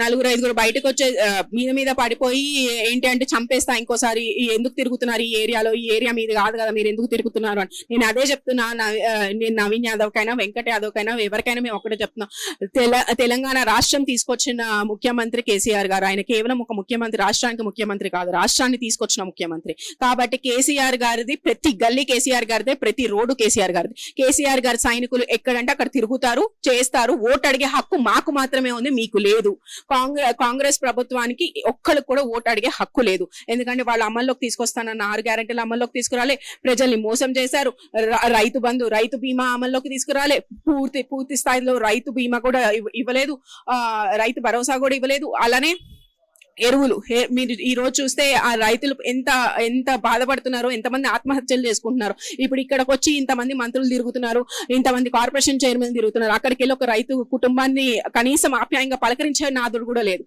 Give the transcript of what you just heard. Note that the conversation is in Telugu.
నలుగురు ఐదుగురు బయటకు వచ్చే మీద మీద పడిపోయి ఏంటి అంటే చంపేస్తా ఇంకోసారి, ఎందుకు తిరుగుతున్నారు ఈ ఏరియాలో, ఈ ఏరియా మీద కాదు కదా, మీరు ఎందుకు తిరుగుతున్నారు అని. నేను అదే చెప్తున్నా. నేను నవీన్ యాదవ్ కైనా వెంకట్ యాదవ్ కైనా ఎవరికైనా మేము ఒకటే చెప్తున్నాం. తెలంగాణ రాష్ట్రం తీసుకొచ్చిన ముఖ్యమంత్రి కేసీఆర్ గారు. ఆయన కేవలం ఒక ముఖ్యమంత్రి, రాష్ట్రానికి ముఖ్యమంత్రి కాదు, రాష్ట్రాన్ని తీసుకొచ్చిన ముఖ్యమంత్రి. కాబట్టి కేసీఆర్ గారిది ప్రతి గల్లీ కేసీఆర్ గారిదే, ప్రతి రోడ్డు కేసీఆర్ గారిది. కేసీఆర్ గారి సైనికులు ఎక్కడంటే అక్కడ తిరుగుతారు, చేస్తారు. ఓటు అడిగే హక్కు మాకు మాత్రమే ఉంది, మీకు లేదు. కాంగ్రెస్ ప్రభుత్వానికి ఒక్కరికి కూడా ఓటు అడిగే హక్కు లేదు. ఎందుకంటే వాళ్ళు అమల్లోకి తీసుకొస్తానన్న 6 గ్యారెంటీలు అమల్లోకి తీసుకురాలే, ప్రజల్ని మోసం చేశారు. రైతు బంధు, రైతు బీమా అమల్లోకి తీసుకురాలే, పూర్తి స్థాయిలో రైతు బీమా కూడా ఇవ్వలేదు, రైతు భరోసా కూడా ఇవ్వలేదు. అలానే ఎరువులు మీరు ఈ రోజు చూస్తే ఆ రైతులు ఎంత బాధపడుతున్నారో, ఎంతమంది ఆత్మహత్యలు చేసుకుంటున్నారు. ఇప్పుడు ఇక్కడికి వచ్చి ఇంతమంది మంత్రులు తిరుగుతున్నారు, ఇంతమంది కార్పొరేషన్ చైర్మన్ తిరుగుతున్నారు. అక్కడికి వెళ్ళి ఒక రైతు కుటుంబాన్ని కనీసం ఆప్యాయంగా పలకరించే నాదుడు కూడా లేదు.